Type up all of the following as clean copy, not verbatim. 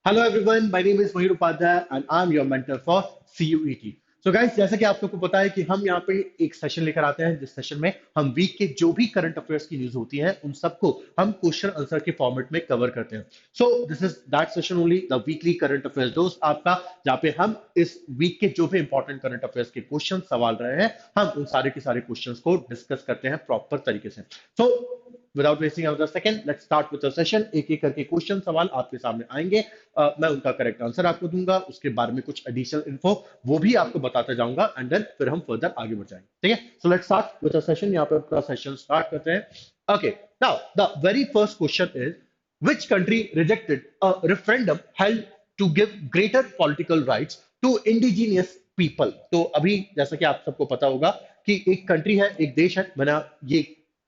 Hello everyone, my name is Mahir Upadhyay and I'm your mentor for CUET. So guys, जैसा कि आप सबको पता है कि हम यहाँ पे एक सेशन लेकर आते हैं जिस सेशन में हम वीक के जो भी करंट अफेयर्स की न्यूज होती हैं उन सबको हम क्वेश्चन आंसर के फॉर्मेट में कवर करते हैं। सो this is that session only the weekly current affairs दोस्त आपका, जहाँ पे हम इस वीक के जो भी इंपॉर्टेंट करंट अफेयर्स के क्वेश्चन सवाल रहे हैं हम उन सारे के सारे क्वेश्चंस को डिस्कस करते हैं प्रॉपर तरीके से। So without wasting another second let's start with the session. एक एक करके क्वेश्चन सवाल आपके सामने आएंगे। मैं उनका करेक्ट आंसर आपको दूंगा, उसके बारे में कुछ एडिशनल इन्फो वो भी आपको बताता जाऊंगा एंड देन फिर हम फर्दर आगे बढ़ जाएंगे। ठीक है, so let's start with the session. यहाँ पे अपना सेशन स्टार्ट करते हैं। Okay, now the very first question is which country rejected a referendum held to give greater political rights to indigenous people? तो अभी जैसा कि आप सबको पता होगा कि एक कंट्री है, एक देश है। मैंने ये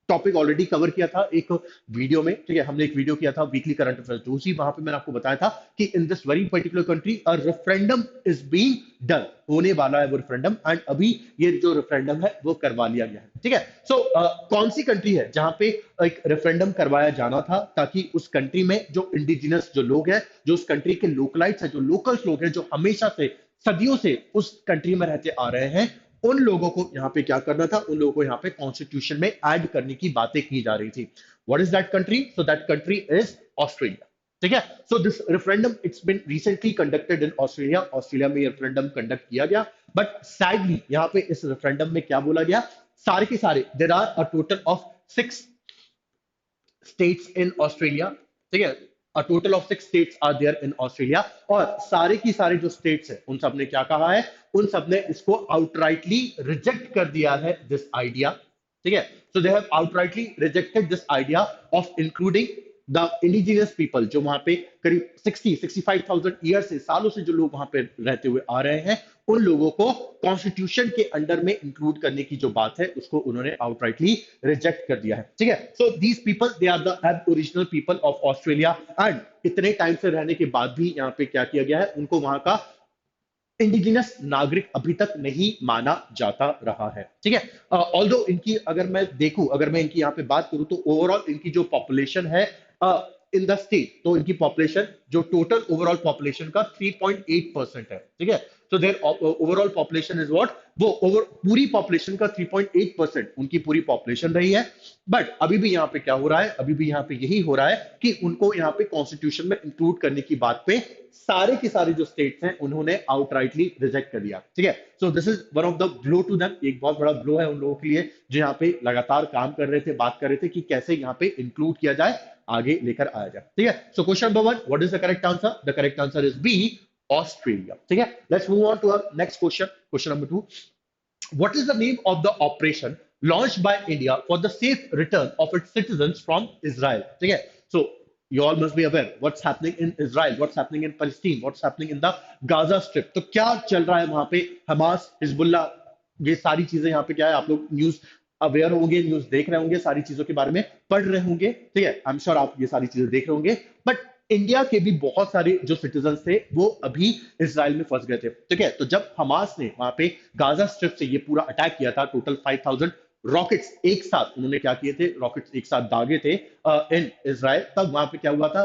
टॉपिक ऑलरेडी कवर किया था एक वीडियो में। ठीक है, हमने एक वीडियो किया था वीकली करंट अफेयर्स, तो उसी वहां पे मैंने आपको बताया था कि in this very particular country a referendum is being done, होने वाला है वो रेफरेंडम एंड अभी ये जो रेफरेंडम है वो करवा लिया गया है। ठीक है, सो कौन सी कंट्री है जहां पे एक रेफरेंडम करवाया जाना था ताकि उस कंट्री में जो इंडिजिनस जो लोग हैं, जो उस कंट्री के लोकलाइट्स हैं, जो लोकल्स लोग हैं, जो हमेशा से सदियों से उस कंट्री में रहते आ रहे हैं, उन लोगों को यहाँ पे क्या करना था, उन लोगों को यहाँ पे कॉन्स्टिट्यूशन में ऐड करने की बातें की जा रही थी। What is that country? So that country is Australia. ठीक है, so this referendum it's been recently conducted in Australia. Australia में रेफरेंडम कंडक्ट किया गया, बट सैडली यहाँ पे इस रेफरेंडम में क्या बोला गया, सारे के सारे there are a total of 6 states in Australia। ठीक है, a total of 6 states are there in Australia और सारे की सारे जो स्टेट्स हैं उन सब ने क्या कहा है, उन सब ने इसको आउटराइटली रिजेक्ट कर दिया है दिस आइडिया। ठीक है, so they have outrightly rejected this idea of including the indigenous people, जो वहां पे करीब 65,000 ईयर से, सालों से जो लोग वहां पे रहते हुए आ रहे हैं, उन लोगों को कॉन्स्टिट्यूशन के अंडर में इंक्लूड करने की जो बात है उसको उन्होंने आउटराइटली रिजेक्ट कर दिया है। ठीक है, so these people they are the aboriginal people of Australia and इतने टाइम से रहने के बाद भी यहाँ पे क्या किया गया है, उनको वहां का इंडिजिनस नागरिक अभी तक नहीं माना जाता रहा है। ठीक है, ऑल्दो इनकी अगर मैं देखूं, अगर मैं इनकी यहाँ पे बात करूं तो ओवरऑल इनकी जो पॉपुलेशन है इन द स्टेट, तो इनकी पॉपुलेशन जो टोटल ओवरऑल पॉपुलेशन का 3.8% है। ठीक है, so there overall population is what, वो ओवर पूरी पॉपुलेशन का 3.8% उनकी पूरी पॉपुलेशन रही है। बट अभी भी यहाँ पे क्या हो रहा है, अभी भी यहाँ पे यही हो रहा है कि उनको यहाँ पे कॉन्स्टिट्यूशन में इंक्लूड करने की बात पे सारे के सारे जो स्टेट्स हैं उन्होंने आउटराइटली रिजेक्ट कर दिया। ठीक है, so this is one of the blow to them, एक बहुत बड़ा ब्लो है उन लोगों के लिए जो यहाँ पे लगातार काम कर रहे थे, बात कर रहे थे कि कैसे यहाँ पे इंक्लूड किया जाए, आगे लेकर आया जाए। ठीक है, so question number 1, what is the correct answer? The correct answer is B, Australia. ठीक है, let's move on to our next question. Question number 2, what is the name of the operation launched by India for the safe return of its citizens from Israel? ठीक है, so you all must be aware what's happening in Israel, what's happening in Palestine, what's happening in the Gaza Strip। तो क्या चल रहा है वहां पे, Hamas, Hezbollah, ये सारी चीजें यहाँ पे क्या है, आप लोग न्यूज अवेयर होंगे, न्यूज देख रहे होंगे, सारी चीजों के बारे में पढ़ रहे होंगे। ठीक है, आई एम श्योर आप ये सारी चीजें देख रहे होंगे। बट इंडिया के भी बहुत सारे जो सिटीजन थे वो अभी इसराइल में फंस गए थे। ठीक है, तो जब हमास ने वहां पे गाजा स्ट्रिप से ये पूरा अटैक किया था, टोटल 5,000 रॉकेट्स एक साथ उन्होंने क्या किए थे, रॉकेट्स एक साथ दागे थे इन इसराइल, तब वहां पे क्या हुआ था,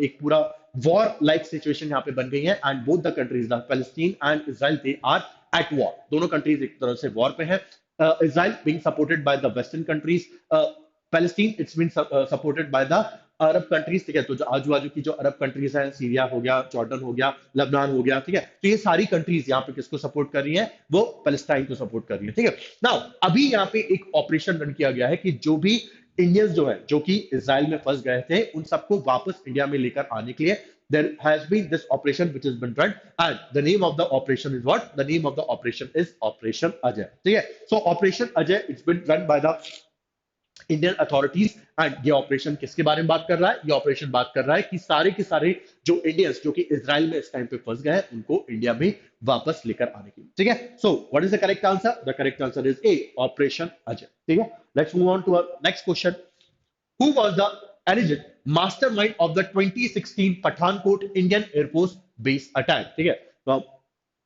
एक पूरा वॉर लाइक सिचुएशन यहाँ पे बन गई है and both the countries Palestine and Israel they are at war. दोनों कंट्रीज एक तरह से वॉर पे है। Israel being supported by the western countries, Palestine it's been supported by the Arab countries. ठीक है, तो जो आजू बाजू की जो अरब कंट्रीज हैं, सीरिया हो गया, जॉर्डन हो गया, लेबनान हो गया। ठीक है, तो ये सारी कंट्रीज यहाँ पे किसको सपोर्ट कर रही हैं, वो पैलेस्टाइन को सपोर्ट कर रही है। ठीक है, नाउ अभी यहाँ पे एक ऑपरेशन रन किया गया है कि जो भी इंडियंस जो है जो कि इसराइल में फंस गए थे उन सबको वापस इंडिया में लेकर आने के लिए there has been this operation which has been run and the name of the operation is what, the name of the operation is Operation Ajay। ठीक है, so Operation Ajay it's been run by the Indian authorities and ये operation किसके बारे में बात कर रहा है, ये ऑपरेशन बात कर रहा है कि सारे के सारे जो इंडियंस जो कि इजराइल में इस टाइम पे फंस गए हैं उनको इंडिया में वापस लेकर आने की। ठीक है, so what is the correct answer? The correct answer is A, operation Ajay. ठीक है, let's move on to our next question. Who was द alleged mastermind of the 2016 Pathankot Indian air force base attack? ठीक है, तो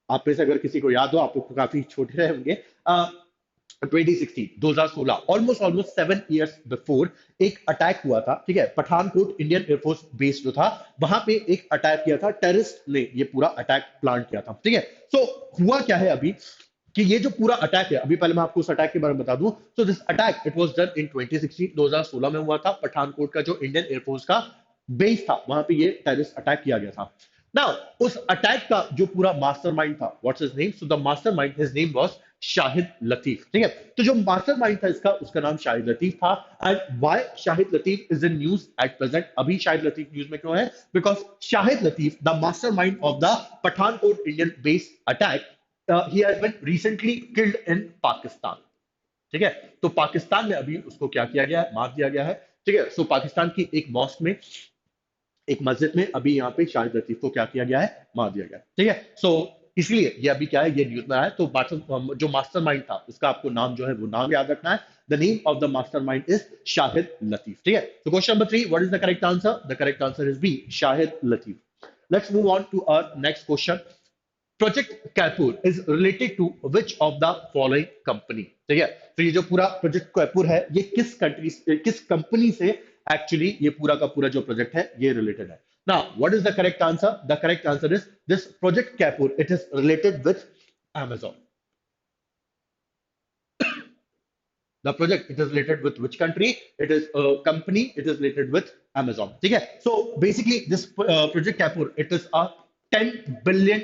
आप में से अगर किसी को याद हो, आप लोग तो काफी छोटे रहे होंगे, 2016 2016 ऑलमोस्ट ऑलमोस्ट 7 इयर्स बिफोर एक अटैक हुआ था, ठीक है, पठानकोट इंडियन एयरफोर्स बेस जो था वहां पे एक अटैक किया था, टेररिस्ट ने ये पूरा अटैक प्लान किया था, ठीक है। सो हुआ क्या है अभी कि ये जो पूरा अटैक है, अभी पहले मैं आपको उस अटैक के बारे में बता दूं। So this attack it was done in 2016 2016 में हुआ था, पठानकोट का जो इंडियन एयरफोर्स का बेस था वहां पे ये टेररिस्ट अटैक किया गया था। नाउ उस अटैक का जो पूरा मास्टरमाइंड था, what's his name, so the mastermind his name was Shahid Latif, ठीक है। तो जो मास्टरमाइंड था इसका, उसका नाम शाहिद लतीफ था। And why Shahid Latif is in news at present, अभी शाहिद लतीफ न्यूज में क्यों है? Because Shahid Latif the mastermind of the Pathankot Indian base attack, he has been recently killed in Pakistan, ठीक है। तो पाकिस्तान में अभी उसको क्या किया गया है? मार दिया गया है, ठीक है। सो पाकिस्तान की एक मॉस्क में, एक मस्जिद में अभी यहाँ पे शाहिद लतीफ को क्या किया गया है? मार दिया गया है, ठीक है। सो इसलिए ये अभी क्या है, ये न्यूज में आया है। तो जो मास्टरमाइंड था उसका आपको नाम जो है वो नाम याद रखना है। The name of the mastermind is Shahid Latif, ठीक है। तो question number 3, what is the correct answer? The correct answer is B, Shahid Latif. Let's move on to our next question. Project Kuiper is related to which of the following company, ठीक है। तो ये जो पूरा project कैपुर है ये किस कंट्री, किस कंपनी से एक्चुअली ये पूरा का पूरा जो प्रोजेक्ट है ये रिलेटेड है? Now what is the correct answer? The correct answer is this project Kuiper it is related with Amazon. The project it is related with which country? It is a company, it is related with Amazon, ठीक है। So basically this project Kapur it is a $10 billion,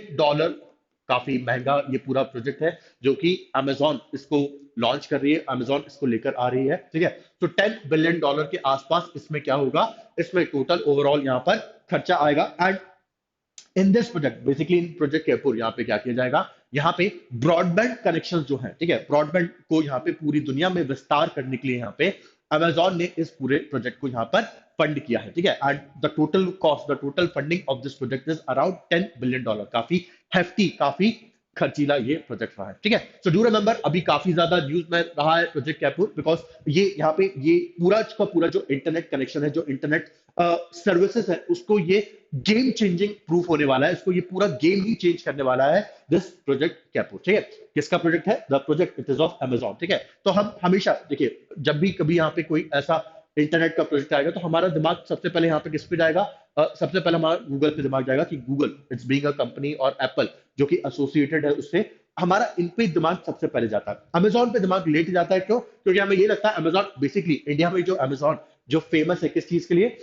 काफी महंगा ये पूरा project है जो कि Amazon इसको लॉन्च कर रही है, Amazon इसको लेकर आ रही है, ठीक है। तो $10 बिलियन के आसपास इसमें क्या होगा, इसमें टोटल ओवरऑल यहाँ पर खर्चा आएगा। And in this project, basically in project Kuiper यहाँ पे क्या किया जाएगा, यहाँ पे ब्रॉडबैंड कनेक्शन जो है, ठीक है, ब्रॉडबैंड को यहाँ पे पूरी दुनिया में विस्तार करने के लिए यहाँ पे अमेजॉन ने इस पूरे प्रोजेक्ट को यहाँ पर फंड किया है, ठीक है। And the total cost, the total funding of this project is around $10 billion, काफी hefty, काफी खर्चीला ये प्रोजेक्ट रहा है, ठीक है। सो डू रिमेंबर अभी काफी ज्यादा न्यूज में रहा है प्रोजेक्ट कैपुर, बिकॉज ये यहाँ पे ये पूरा का पूरा जो इंटरनेट कनेक्शन है, जो इंटरनेट सर्विसेज है, उसको ये गेम चेंजिंग प्रूफ होने वाला है, इसको ये पूरा गेम ही चेंज करने वाला है दिस प्रोजेक्ट कैपुर, ठीक है। किसका प्रोजेक्ट है? The project it is of Amazon, ठीक है। तो हम हमेशा देखिए, जब भी कभी यहाँ पे कोई ऐसा इंटरनेट का प्रोजेक्ट आएगा तो हमारा दिमाग सबसे पहले यहाँ पे किस पे जाएगा? सबसे पहले हमारा गूगल पे दिमाग जाएगा कि Google it's being a company, और एप्पल जो कि एसोसिएटेड है उससे, हमारा इन पे दिमाग सबसे पहले जाता है। अमेजॉन पे दिमाग लेट जाता है, क्यों? क्योंकि हमें ये लगता है अमेजॉन बेसिकली इंडिया में जो अमेजॉन जो फेमस है किस चीज के लिए?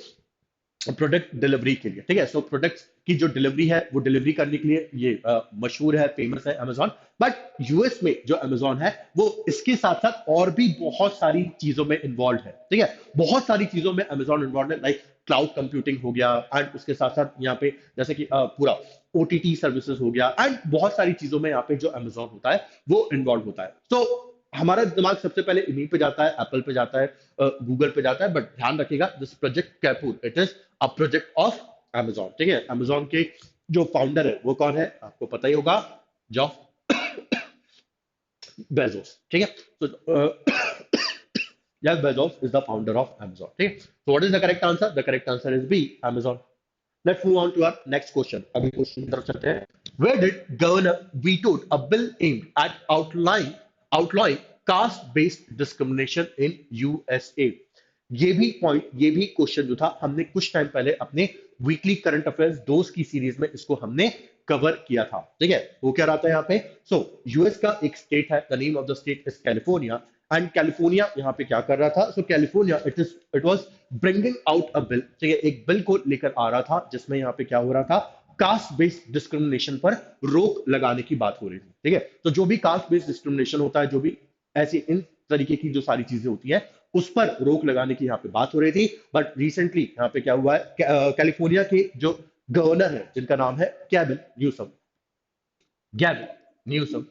प्रोडक्ट डिलीवरी के लिए, ठीक है। सो प्रोडक्ट्स की जो डिलीवरी है वो डिलीवरी करने के लिए ये मशहूर है, फेमस है अमेजॉन। बट यूएस में जो अमेजॉन है वो इसके साथ साथ और भी बहुत सारी चीजों में इन्वॉल्व है, ठीक है। बहुत सारी चीजों में अमेजॉन इन्वॉल्व है, लाइक क्लाउड कंप्यूटिंग हो गया, एंड उसके साथ साथ यहाँ पे जैसे कि पूरा ओटीटी सर्विसेज हो गया, एंड बहुत सारी चीजों में यहाँ पे जो अमेजॉन होता है वो इन्वॉल्व होता है। तो हमारा दिमाग सबसे पहले इन्हीं पे जाता है, एप्पल पे जाता है, गूगल पे जाता है। बट ध्यान रखिएगा this project Kuiper it is a project of Amazon, ठीक है। Amazon के जो फाउंडर है वो कौन है? आपको पता ही होगा, जॉफ बेजोस, ठीक है। तो Jeff Bezos is the founder of Amazon, ठीक है। So what is the correct answer? The correct answer is B, Amazon. Let's move on to our next question. अगले क्वेश्चन की तरफ चलते हैं। Where did Governor vetoed a bill aimed at outlawing caste-based discrimination in USA? ये भी point, ये भी question जो था हमने कुछ टाइम पहले अपने वीकली करंट अफेयर्स दोस्त की सीरीज में इसको हमने कवर किया था, ठीक है। वो क्या रहता है यहाँ पे? सो यूएस का एक स्टेट है, the name of the state is California. And California यहाँ पे क्या कर रहा था? So California it was bringing out a bill, ठीक है, एक बिल को लेकर आ रहा था जिसमें यहाँ पे क्या हो रहा था? कास्ट बेस्ड डिस्क्रिमिनेशन पर रोक लगाने की बात हो रही थी, ठीक है। तो जो भी कास्ट बेस्ड डिस्क्रिमिनेशन होता है, जो भी ऐसी इन तरीके की जो सारी चीजें होती है उस पर रोक लगाने की यहाँ पे बात हो रही थी। बट रिसेंटली यहाँ पे क्या हुआ है, कैलिफोर्निया के जो गवर्नर है जिनका नाम है गैविन न्यूसम, गैविन न्यूसम,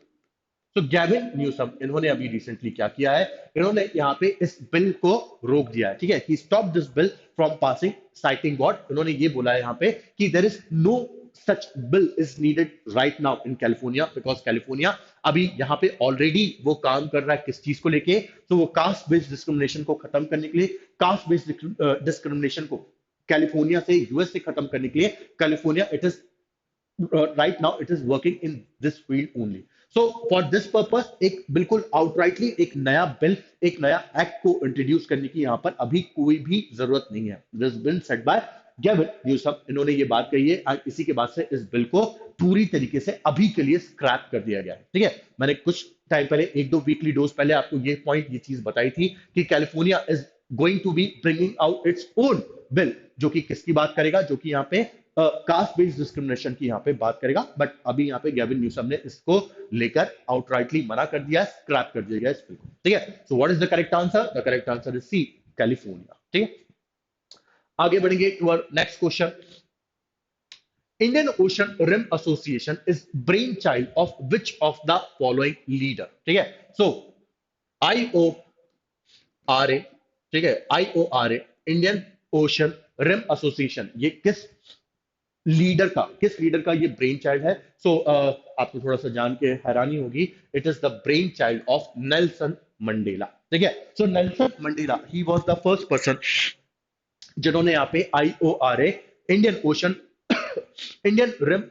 तो गैविन न्यूसम इन्होंने अभी रिसेंटली क्या किया है, इन्होंने यहाँ पे इस बिल को रोक दिया है, ठीक है। He stop this bill from passing, citing what, इन्होंने ये बोला है यहाँ पे कि there is no such bill is needed right now in California, because California अभी यहाँ पे ऑलरेडी वो काम कर रहा है किस चीज को लेके? तो वो कास्ट बेस्ड डिस्क्रिमिनेशन को खत्म करने के लिए, कास्ट बेस्ड डिस्क्रिमिनेशन को कैलिफोर्निया से, यूएस से खत्म करने के लिए California it is right now it is working in this field only. So for this purpose एक बिल्कुल आउटराइटली एक नया बिल, एक नया एक्ट को इंट्रोड्यूस करने की यहाँ पर अभी कोई भी जरूरत नहीं है। This bill set by Gavin Newsom, इन्होंने ये बात कही है और इसी के बाद से इस बिल को पूरी तरीके से अभी के लिए स्क्रैप कर दिया गया है। ठीक है, मैंने कुछ टाइम पहले, एक दो वीकली डोज पहले आपको ये पॉइंट, ये चीज बताई थी कि California is going to be bringing out its own bill, जो कि किसकी बात करेगा, जो कि यहाँ पे कास्ट बेस्ड डिस्क्रिमिनेशन की यहाँ पे बात करेगा। बट अभी यहाँ पे गेविन न्यूसम ने इसको लेकर आउटराइटली मना कर दिया, स्क्रैप कर दिया गया इस बिल को। ठीक है, so what is the correct answer? The correct answer is C, California. ठीक है, आगे बढ़ेंगे to our next question. Indian Ocean rim association is brain child of which of the following leader? ठीक है, सो IORA, ठीक है, IORA, Indian Ocean rim association, ये किस लीडर का ये ब्रेन चाइल्ड है? सो आपको थोड़ा सा जान के हैरानी होगी, it is the brain child of Nelson Mandela. ठीक है, so Nelson Mandela, he was the first person जिन्होंने यहाँ पे IORA, Indian Ocean Indian Rim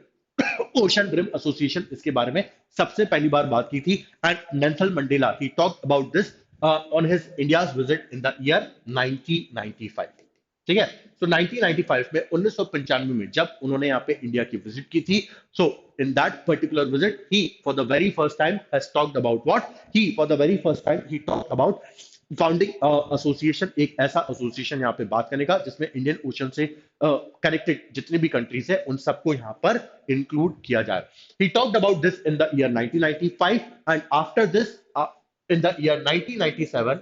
Ocean rim Association, इसके बारे में सबसे पहली बार बात की थी। And Nelson Mandela, he talked about this on his India's visit in the year 1995। ठीक है, सो 1995 में, 1995 में जब उन्होंने यहाँ पे इंडिया की विजिट की थी, so in that particular visit he for the very first time has talked about what, he for the very first time he talked about founding association, एक ऐसा एसोसिएशन यहाँ पे बात करने का जिसमें इंडियन ओशन से कनेक्टेड जितने भी कंट्रीज है उन सबको यहाँ पर इंक्लूड किया जाए। ही talked about this in the year 1995 and after this in the year 1997,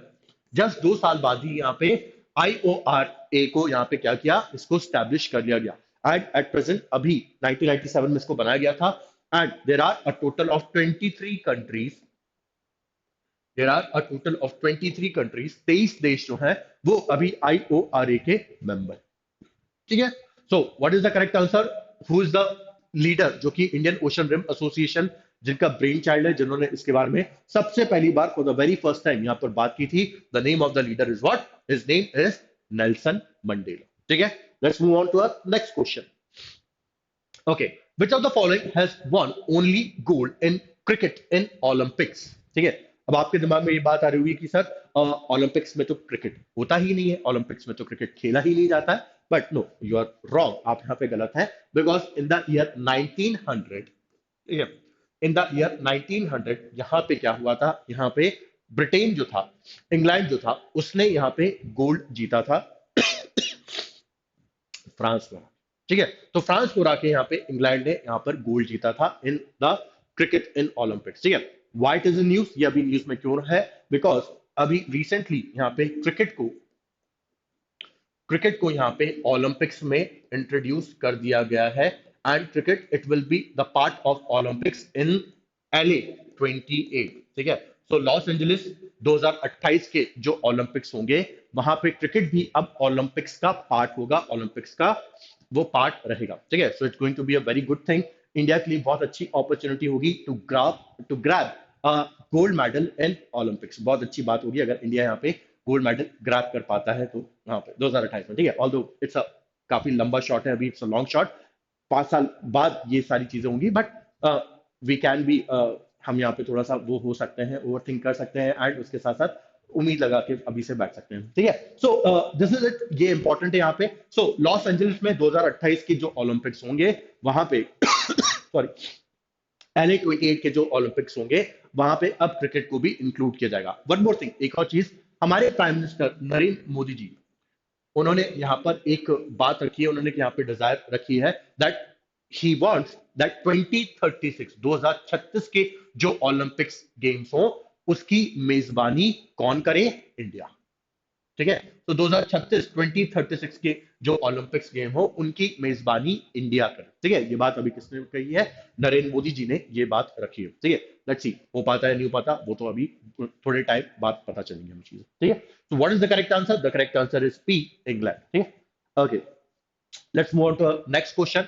just 2 साल बाद ही यहाँ पे IORA को यहाँ पे क्या किया, इसको स्टैब्लिश कर लिया गया। एंड एट प्रेजेंट, अभी 1997 में इसको बनाया गया था। And there are a total of 23 countries, there are a total of 23 countries, 23 देश जो हैं वो अभी IORA के मेंबर। ठीक है, so what is the correct answer? Who is the leader, जो कि इंडियन ओशन रिम एसोसिएशन जिनका ब्रेन चाइल्ड है, जिन्होंने इसके बारे में सबसे पहली बार for the very first time यहां पर बात की थी? The name of the leader is what? His name is Nelson Mandela. ठीक है, let's move on to our next question. Okay, which of the following has won only gold in cricket in Olympics? ठीक है, अब आपके दिमाग में ये बात आ रही होगी कि सर ओलंपिक्स में तो क्रिकेट होता ही नहीं है, ओलंपिक्स में तो क्रिकेट खेला ही नहीं जाता है। But no, you are wrong, आप यहाँ पे गलत है। बिकॉज इन द ईयर 1900, ठीक है, इन द ईयर 1900 यहाँ पे क्या हुआ था, यहाँ पे ब्रिटेन जो था, इंग्लैंड जो था, उसने यहाँ पे गोल्ड जीता था फ्रांस को। ठीक है, तो फ्रांस को हरा के यहाँ पे इंग्लैंड ने यहाँ पर गोल्ड जीता था in the cricket in Olympics. ठीक है, व्हाइट इज इन न्यूज, ये अभी न्यूज में क्यों है? बिकॉज अभी रिसेंटली यहाँ पे क्रिकेट को यहाँ पे ओलंपिक्स में इंट्रोड्यूस कर दिया गया है। And cricket, it will be the part of Olympics in LA 28। ठीक है, सो लॉस एंजलिस 2028 के जो ओलंपिक्स होंगे, वहां पे क्रिकेट भी अब ओलंपिक्स का पार्ट होगा, ओलंपिक्स का वो पार्ट रहेगा। ठीक है, so it's going to be a very good thing, India के लिए बहुत अच्छी अपॉर्चुनिटी होगी to grab gold medal in Olympics. बहुत अच्छी बात होगी अगर इंडिया यहाँ पे गोल्ड मेडल ग्रैब कर पाता है तो वहां पे 2028 में। ठीक है, ऑल्दो इट्स अ काफी लंबा शॉट है, अभी इट्स अ लॉन्ग शॉट, 5 साल बाद ये सारी चीजें होंगी। बट वी कैन बी, हम यहाँ पे थोड़ा सा वो हो सकते हैं, ओवर थिंक कर सकते हैं, एंड उसके साथ साथ उम्मीद लगा के अभी से बैठ सकते हैं। ठीक है, सो दिस इज इट, ये इंपॉर्टेंट है यहाँ पे। सो लॉस एंजलिस में 2028 के जो ओलंपिक्स होंगे वहां पे सॉरी LA 28 के जो ओलंपिक्स होंगे वहां पे अब क्रिकेट को भी इंक्लूड किया जाएगा। वन मोर थिंग, एक और चीज, हमारे प्राइम मिनिस्टर नरेंद्र मोदी जी, उन्होंने यहाँ पर एक बात रखी है, उन्होंने यहाँ पे डिजायर रखी है दैट ही वांट्स दैट 2036 के जो ओलंपिक्स गेम्स हो उसकी मेजबानी कौन करे? इंडिया। ठीक है, तो 2036 के जो ओलंपिक्स गेम हो उनकी मेजबानी इंडिया करे। ठीक है, ये बात अभी किसने कही है? नरेंद्र मोदी जी ने ये बात रखी है। ठीक है, लेट्स सी हो पाता है नहीं हो पाता, वो तो अभी थोड़े टाइम बाद पता चलेंगे हमें चीजें। ठीक है, तो what is the correct answer? The correct answer is P, England. ठीक है, okay, let's move on to next question.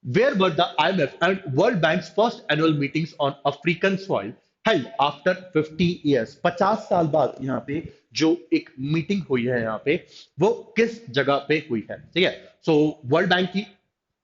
Where were the IMF and World Bank's first annual meetings on African soil held after 50 years? 50 साल बाद यहाँ पे जो एक meeting हुई है यहाँ पे, वो किस जगह पे हुई है? ठीक है, सो वर्ल्ड बैंक की,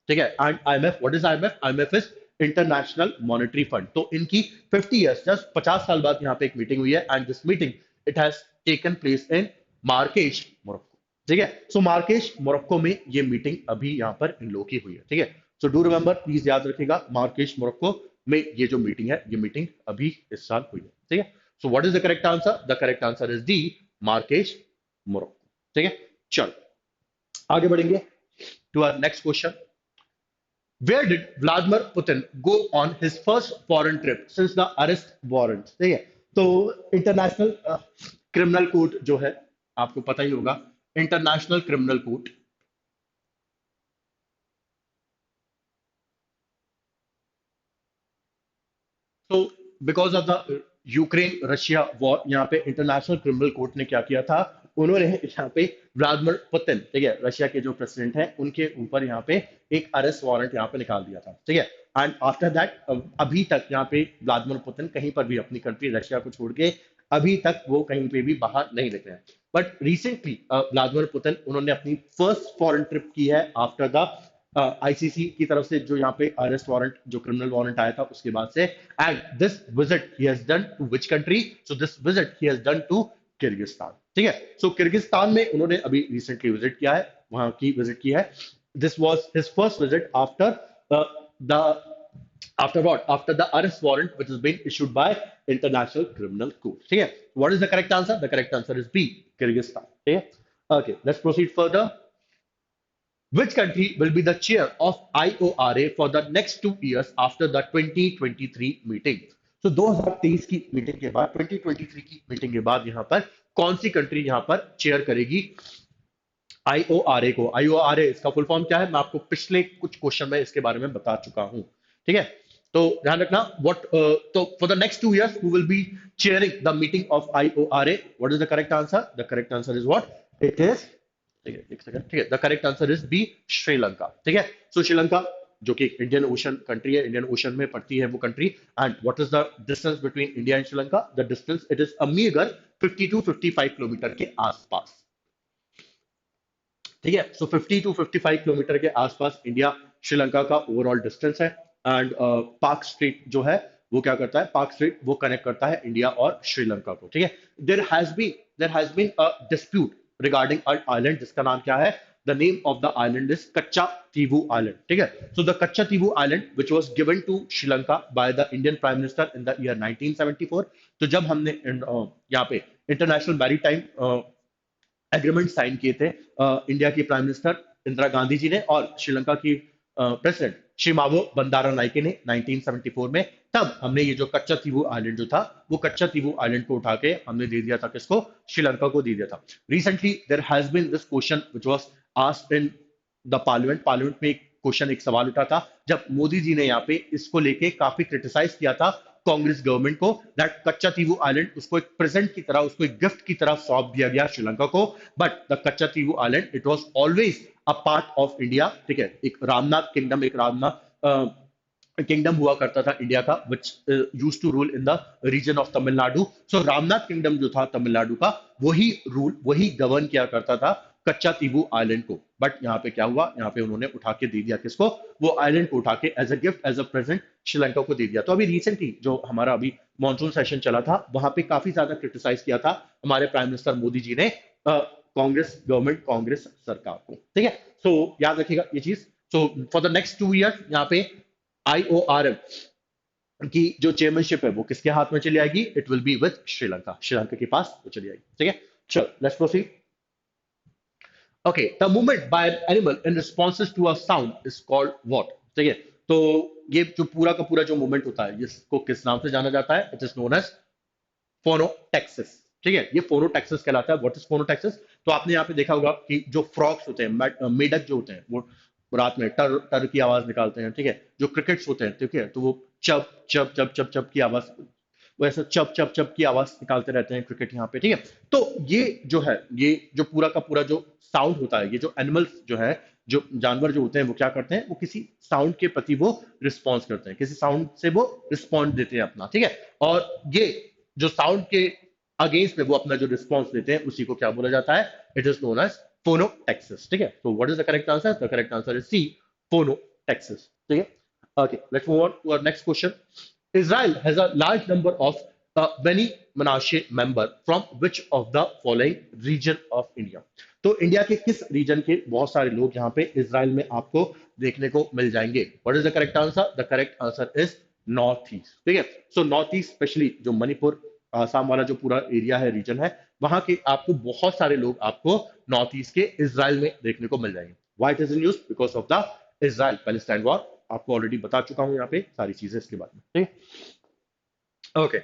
ठीक है, and IMF, what is IMF? IMF is international monetary fund. तो इनकी 50 ईयर्स, जस्ट 50 साल बाद यहाँ पे एक मीटिंग हुई है, and this meeting it has taken place in Marrakesh, Morocco. ठीक है, सो मार्केश मोरक्को में ये मीटिंग अभी यहाँ पर इन लोगों की हुई है। ठीक है, सो डू रिमेंबर, प्लीज याद रखिएगा, मार्केश मोरक्को में ये जो मीटिंग है, ये मीटिंग अभी इस साल हुई है। ठीक है, so what is the correct answer? The correct answer is D, Marrakesh Morocco. ठीक है, चलो आगे बढ़ेंगे to our next question. Where did Vladimir Putin go on his first foreign trip since the arrest warrant? ठीक है, तो international criminal court जो है, आपको पता ही होगा, इंटरनेशनल क्रिमिनल कोर्ट। तो because of the Ukraine Russia war, यहाँ पे इंटरनेशनल क्रिमिनल कोर्ट ने क्या किया था, उन्होंने यहाँ पे व्लादिमीर पुतिन, ठीक है, रशिया के जो प्रेसिडेंट हैं, उनके ऊपर यहाँ पे एक अरेस्ट वारंट यहाँ पे निकाल दिया था। ठीक है, एंड आफ्टर दैट अभी तक यहाँ पे व्लादिमीर पुतिन कहीं पर भी अपनी कंट्री रशिया को छोड़ के अभी तक वो कहीं पे भी बाहर नहीं निकले हैं। बट रिसेंटली व्लादिमीर पुतिन, उन्होंने अपनी फर्स्ट फॉरेन ट्रिप की है आफ्टर द आईसीसी की तरफ से जो यहाँ पे अरेस्ट वारंट, जो क्रिमिनल वारंट आया था उसके बाद से। And this visit he has done to which country? So this visit he has done to Kyrgyzstan. ठीक है, सो किर्गिस्तान में उन्होंने अभी रिसेंटली विजिट किया है, वहां की विजिट की है। This was his first visit after the after what? After the arrest warrant which has been issued by International Criminal Court. ठीक है, what is the correct answer? The correct answer is B, Kyrgyzstan. ठीक है, okay, let's proceed further. Which country will be the chair of IORA for the next 2 years after the 2023 meeting? So 2023 की meeting के बाद, 2023 की meeting के बाद यहाँ पर कौन सी कंट्री यहाँ पर चेयर करेगी आईओआरए को? आईओआरए इसका फुल फॉर्म क्या है, मैं आपको पिछले कुछ क्वेश्चन में इसके बारे में बता चुका हूं। ठीक है, तो ध्यान रखना, व्हाट, तो for the next 2 years who will be chairing the meeting of IORA? What is the correct answer? The correct answer is what? It is, ठीक है, एक सेकंड, ठीक है, the correct answer is B, Sri Lanka. ठीक है, so Sri Lanka जो कि Indian Ocean country है, इंडियन ओशन में पड़ती है वो कंट्री। And what is the distance between India and Sri Lanka? The distance it is a meagre 50 to 55 kilometre के आसपास। ठीक है, सो 50 to 55 किलोमीटर के आसपास इंडिया श्रीलंका का ओवरऑल डिस्टेंस है। एंड पार्क स्ट्रीट जो है वो क्या करता है, पार्क स्ट्रीट वो कनेक्ट करता है इंडिया और श्रीलंका को। ठीक है, there has been a dispute regarding a island जिसका नाम क्या है, the name of the island is Katchatheevu island. ठीक है, so the Katchatheevu island which was given to Sri Lanka by the Indian prime minister in the year 1974। तो जब हमने यहाँ पे इंटरनेशनल मैरीटाइम एग्रीमेंट साइन किए थे इंडिया की प्राइम मिनिस्टर इंदिरा गांधी जी ने और श्रीलंका की प्रेसिडेंट शिमावो बंदारा नायके ने 1974 में, तब हमने ये जो कच्चा तीवू आइलैंड जो था, वो कच्चा तीवू आइलैंड को उठा के हमने दे दिया था किसको? श्रीलंका को दे दिया था। Recently there has been this question which was asked in the parliament में एक क्वेश्चन, एक सवाल उठा था जब मोदी जी ने यहाँ पे इसको लेके काफी क्रिटिसाइज किया था कांग्रेस गवर्नमेंट को, दैट कच्चा तीवू आइलैंड उसको एक प्रेजेंट की तरह, उसको एक गिफ्ट की तरह सौंप दिया गया श्रीलंका को। But the Katchatheevu island it was always a part of India. ठीक है, एक रामनाथ किंगडम, एक रामनाथ किंगडम हुआ करता था इंडिया का, which used to rule in the region of Tamil Nadu. So Ramnath kingdom जो था तमिलनाडु का, वही रूल, वही गवर्न किया करता था कच्चा तीवू आइलैंड को। बट यहाँ पे क्या हुआ, यहाँ पे उन्होंने उठा के दे दिया किसको? वो आइलैंड को उठा के as a gift, as a present Sri Lanka को दे दिया। तो अभी रिसेंटली जो हमारा अभी मॉनसून सेशन चला था, वहां पे काफी ज्यादा क्रिटिसाइज किया था हमारे प्राइम मिनिस्टर मोदी जी ने कांग्रेस गवर्नमेंट, कांग्रेस सरकार को। ठीक है, सो याद रखिएगा ये चीज। So for the next 2 years यहाँ पे आईओआरएफ की जो चेयरमैनशिप है वो किसके हाथ में चली आएगी? It will be with Sri Lanka, Sri Lanka के पास वो चली आएगी। ठीक है, चलो let's proceed. Okay, the movement by an animal in responses to a sound is called what? ठीक है, तो ये जो पूरा का पूरा जो मूवमेंट होता है, इसको किस नाम से जाना जाता है? It is known as phonotactics. ठीक है, ये फोनोटैक्सिस कहलाता है। What is phonotactics? तो आपने यहाँ पे देखा होगा कि जो फ्रॉक्स होते हैं, मेढक जो होते हैं, वो रात में टर टर की आवाज निकालते हैं। ठीक है, जो क्रिकेट्स होते हैं, ठीक है, तो वो चप चप चप चप चप की आवाज, वो ऐसा चप चप चप की आवाज निकालते रहते हैं क्रिकेट यहाँ पे। ठीक है, तो ये जो है, ये जो पूरा का पूरा जो साउंड होता है, ये जो एनिमल्स जो है, जो जानवर जो होते हैं, वो क्या करते हैं? वो किसी साउंड के प्रति वो रिस्पॉन्स करते हैं, किसी साउंड से वो रिस्पॉन्ड देते हैं अपना। ठीक है, और ये जो साउंड के अगेंस्ट में वो अपना जो रिस्पॉन्स देते हैं, उसी को क्या बोला जाता है? It is known as phonotactics. ठीक है, तो what is the correct answer? The correct answer is C, phonotactics. ठीक है, Okay, let's move on to our next question. Israel has a large number of Beni Menashe member from which of the following region of India? तो India के किस reason के बहुत सारे लोग यहाँ पे इसराइल में आपको देखने को मिल जाएंगे? What is the correct answer? The correct answer is north east. ठीक है, सो नॉर्थ ईस्ट स्पेशली जो मणिपुर आसाम वाला जो पूरा एरिया है, रीजन है, वहां के आपको बहुत सारे लोग आपको नॉर्थ ईस्ट के इसराइल में देखने को मिल जाएंगे। Why it is in use? Because of the Israel Palestine war. आपको ऑलरेडी बता चुका हूं यहाँ पे सारी चीजें इसके बारे में। ठीक है, okay,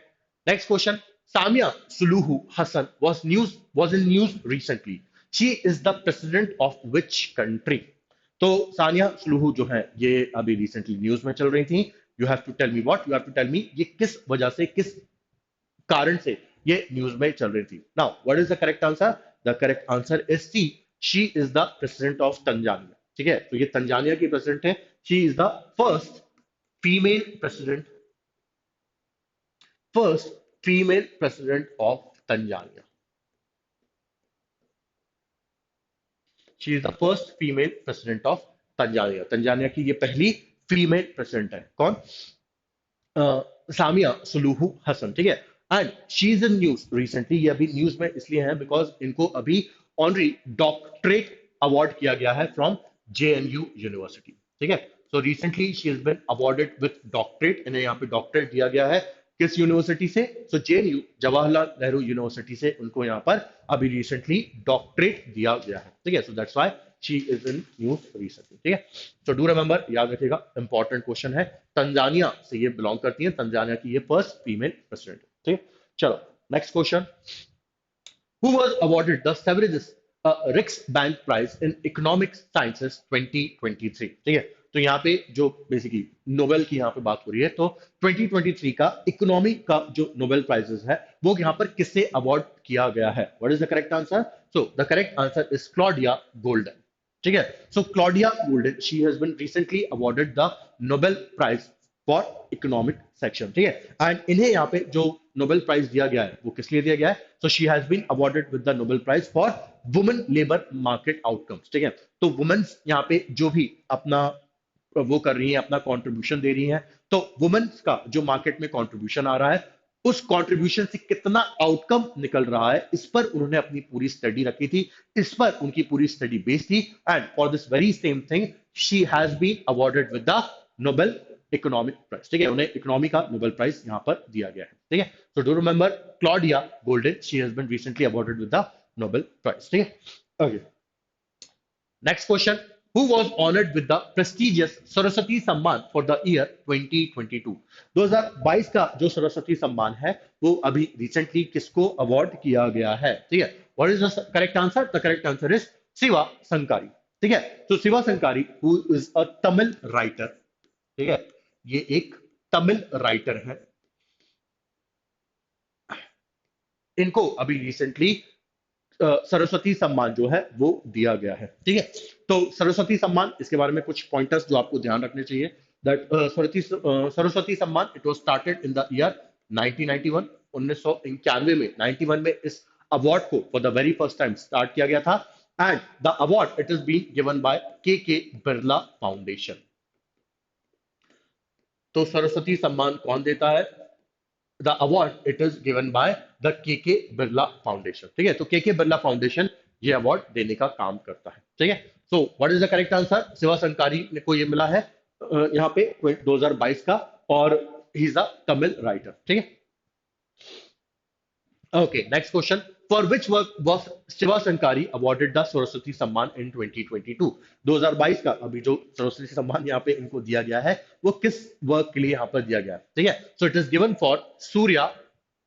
next question. Samia Suluhu Hassan was in news recently. She is the president of which country? तो सानिया सुलूहू जो है ये अभी रिसेंटली न्यूज में चल रही थी। You have to tell me what, you have to tell me ये किस वजह से, किस कारण से ये न्यूज में चल रही थी। Now what is the correct answer? The correct answer is C, she is the president of Tanzania. ठीक है, तो ये तंजानिया की प्रेसिडेंट है। She is the first female president, first female president of Tanzania. She is the first female president of Tanzania. Tanzania की ये पहली female president है। कौन? Samia Suluhu Hassan. ठीक है, and she is in news recently. ये अभी news में इसलिए है बिकॉज इनको अभी ऑनरी डॉक्टरेट अवार्ड किया गया है फ्रॉम जेएनयू यूनिवर्सिटी। ठीक है, so recently she is been awarded with doctorate. इन्हें यहाँ पे डॉक्टरेट दिया गया है किस यूनिवर्सिटी से? सो जेएनयू, जवाहरलाल नेहरू यूनिवर्सिटी से उनको यहाँ पर अभी रिसेंटली डॉक्टरेट दिया गया है। ठीक है, so that's why she is in news recently. ठीक है, सो डू रिमेंबर, याद रखिएगा, इंपॉर्टेंट क्वेश्चन है। तंजानिया से ये बिलोंग करती है, तंजानिया की ये फर्स्ट फीमेल प्रेसिडेंट। ठीक है, चलो next question. Who was awarded the Severus Riksbank Prize in Economic Sciences 2023? ठीक है, तो यहाँ पे जो बेसिकली नोबेल की यहाँ पे बात हो रही है, तो 2023 का इकोनॉमी का जो नोबेल प्राइजेस है वो यहाँ पर किससे अवार्ड किया गया है? What is the correct answer? So the correct answer is Claudia Goldin. ठीक है, so Claudia golden, she has been recently awarded the Nobel prize for economic section. ठीक है, एंड इन्हें यहाँ पे जो नोबेल प्राइज दिया गया है वो किस लिए दिया गया है? So she has been awarded with the Nobel prize for women labour market outcomes. ठीक है, तो वुमेन्स यहाँ पे जो भी अपना वो कर रही हैं, अपना कंट्रीब्यूशन दे रही हैं, तो वुमेन्स का जो मार्केट में कंट्रीब्यूशन आ रहा है, उस कंट्रीब्यूशन से कितना आउटकम निकल रहा है, इस पर उन्होंने अपनी पूरी स्टडी रखी थी, इस पर उनकी पूरी स्टडी बेस्ड थी। And for this very same thing she has been awarded with the Nobel economic prize. ठीक है, उन्हें इकोनॉमी का नोबेल प्राइज यहां पर दिया गया है। ठीक है, so do remember Claudia golden, she has been recently awarded with the Nobel prize. ठीक है, okay, next question. Who was honored with the prestigious Saraswati Samman for the year 2022? 2022 का जो सरस्वती सम्मान है वो अभी रिसेंटली किसको अवार्ड किया गया है? ठीक है, what is the correct answer? The correct answer is Shiva Sankari. ठीक है, तो Shiva Sankari who is a Tamil writer. ठीक है, ये एक तमिल राइटर है, इनको अभी रिसेंटली सरस्वती सम्मान जो है वो दिया गया है। ठीक है, तो सरस्वती सम्मान, इसके बारे में कुछ पॉइंटर्स जो आपको ध्यान रखने चाहिए। That Saraswati Samman, it was started in the year 1991, 1991 में, 91 में इस अवार्ड को for the very first time start किया गया था। And the award it is been given by K Birla foundation. तो सरस्वती सम्मान कौन देता है? The award it is given by the K Birla foundation. ठीक है, तो के बिरला फाउंडेशन ये अवार्ड देने का काम करता है। ठीक है, so what is the correct answer? Shiva Sankari को ये मिला है यहाँ पे 2022 का, और he is a Tamil writer. ठीक है, okay, next question. For which work was Shiva Sankari awarded the Saraswati Samman in 2022? 2022 का अभी जो सरस्वती सम्मान यहाँ पे इनको दिया गया है वो किस वर्क के लिए यहाँ पर दिया गया है? ठीक है, so it is given for Surya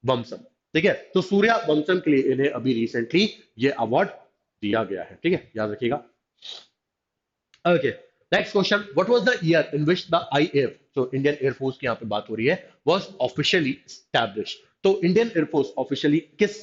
Vamsam. ठीक है, तो सूर्या वंशम के लिए इन्हें अभी रिसेंटली ये अवार्ड दिया गया है। ठीक है, याद रखिएगा। Okay, next question. What was the year in which the IAF, जो इंडियन एयरफोर्स की यहाँ पे बात हो रही है, वाज ऑफिशियली स्टैब्लिश? तो इंडियन एयरफोर्स ऑफिशियली किस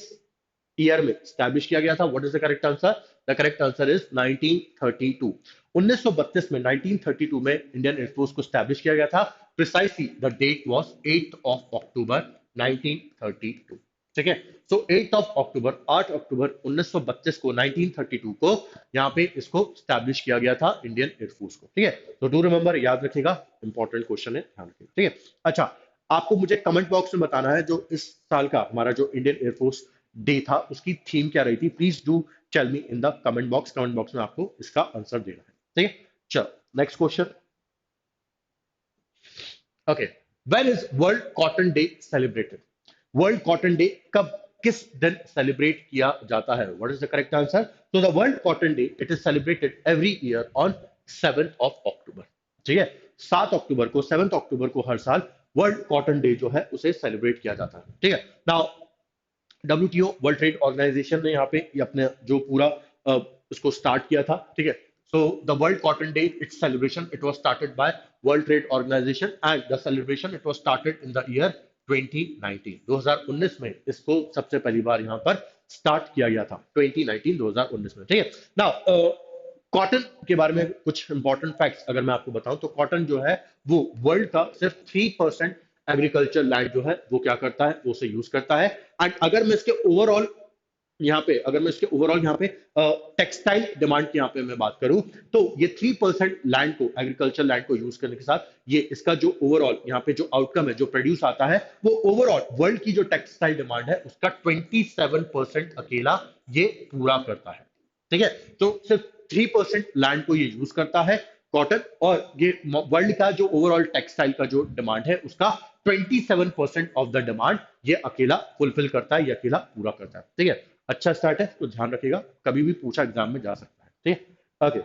ईयर में स्टैब्लिश किया गया था? What is the correct answer? The correct answer is 1932। 1932 में, 1932 में इंडियन एयरफोर्स को स्टैब्लिश किया गया था। Precisely the date was 8th of October 1932। ठीक है। सो 8 ऑफ अक्टूबर, 8 अक्टूबर 1932 को, 1932 को यहाँ पे इसको स्टैब्लिश किया गया था इंडियन एयरफोर्स को। ठीक है, तो डू रिमेंबर, याद रखिएगा, इंपॉर्टेंट क्वेश्चन है, ध्यान रखिएगा। ठीक है, अच्छा, आपको मुझे कमेंट बॉक्स में बताना है जो इस साल का हमारा जो इंडियन एयरफोर्स डे था उसकी थीम क्या रही थी। Please do tell me in the comment box. Comment box में आपको इसका आंसर देना है। ठीक है, चलो next question. Okay, when is world cotton day celebrated? World cotton day कब, किस दिन सेलिब्रेट किया जाता है? What is the correct answer? तो the world cotton day it is celebrated every year on 7th of October. ठीक है, 7 अक्टूबर को, 7th अक्टूबर को हर साल वर्ल्ड कॉटन डे जो है उसे सेलिब्रेट किया जाता है। ठीक है, now WTO world trade organisation ने यहाँ पे ये अपने जो पूरा इसको स्टार्ट किया था। ठीक है, so the world cotton day its celebration it was started by world trade organisation and the celebration it was started in the year 2019, 2019 में इसको सबसे पहली बार यहाँ पर स्टार्ट किया गया था, 2019, 2019 में। ठीक है, नाउ कॉटन के बारे में कुछ इंपॉर्टेंट फैक्ट्स अगर मैं आपको बताऊं तो कॉटन जो है वो वर्ल्ड का सिर्फ 3% एग्रीकल्चर लैंड जो है वो क्या करता है, वो उसे यूज करता है। एंड अगर मैं इसके ओवरऑल यहाँ पे, अगर मैं इसके ओवरऑल यहाँ पे टेक्सटाइल डिमांड की यहाँ पे मैं बात करूं तो ये 3% लैंड को, एग्रीकल्चर लैंड को यूज करने के साथ ये इसका जो ओवरऑल यहाँ पे जो आउटकम है, जो प्रोड्यूस आता है, वो ओवरऑल वर्ल्ड की जो टेक्सटाइल डिमांड है उसका 27% अकेला ये पूरा करता है। ठीक है, तो सिर्फ 3% लैंड को ये यूज करता है कॉटन, और ये वर्ल्ड का जो ओवरऑल टेक्सटाइल का जो डिमांड है उसका 27% ऑफ द डिमांड ये अकेला फुलफिल करता है, ये अकेला पूरा करता है। ठीक है, अच्छा स्टार्ट है तो ध्यान रखिएगा, कभी भी पूछा एग्जाम में जा सकता है। ठीक है, okay,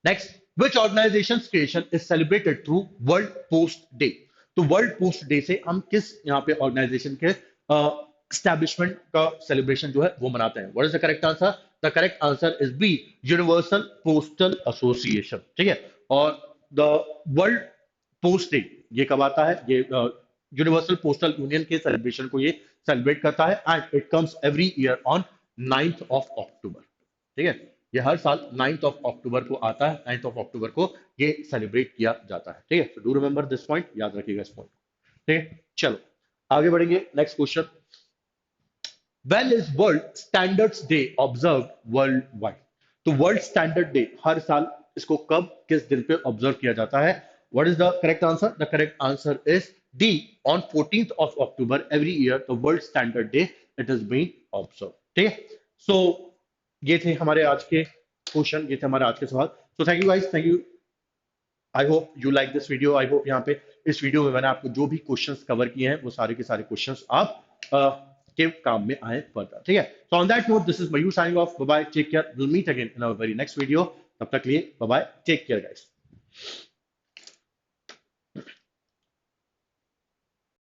next, which organisation creation is celebrated through world post day? तो वर्ल्ड पोस्ट डे से हम किस यहाँ पे ऑर्गेनाइजेशन के स्टैब्लिशमेंट का सेलिब्रेशन जो है वो मनाते हैं? What is the correct answer? The correct answer is B, universal postal association. ठीक है, और द वर्ल्ड पोस्ट डे ये कब आता है? ये यूनिवर्सल पोस्टल यूनियन के सेलिब्रेशन को ये सेलिब्रेट करता है and it comes every year on 9th of October. ठीक है, ये हर साल 9th ऑफ अक्टूबर को आता है, 9th ऑफ अक्टूबर को ये सेलिब्रेट किया जाता है। ठीक है, तो डू रिमेंबर दिस पॉइंट, याद रखिएगा इस पॉइंट। ठीक है, चलो आगे बढ़ेंगे, next question. When is World Standards Day observed worldwide? तो वर्ल्ड स्टैंडर्ड डे हर साल इसको कब, किस दिन पे ऑब्जर्व किया जाता है? What is the correct answer? The correct answer is D, on 14th of October every year the world standard day it is being observe. ठीक है, सो ये थे हमारे आज के क्वेश्चन, ये थे हमारे आज के सवाल। So thank you guys, thank you, I hope you like this video. I hope यहाँ पे इस वीडियो में मैंने आपको जो भी क्वेश्चंस कवर किए हैं वो सारे के सारे क्वेश्चंस आप के काम में आए फर्दर। ठीक है, so on that note this is Mayur signing off, bye bye, take care, will meet again in our very next video. तब तक लिए bye bye, take care guys.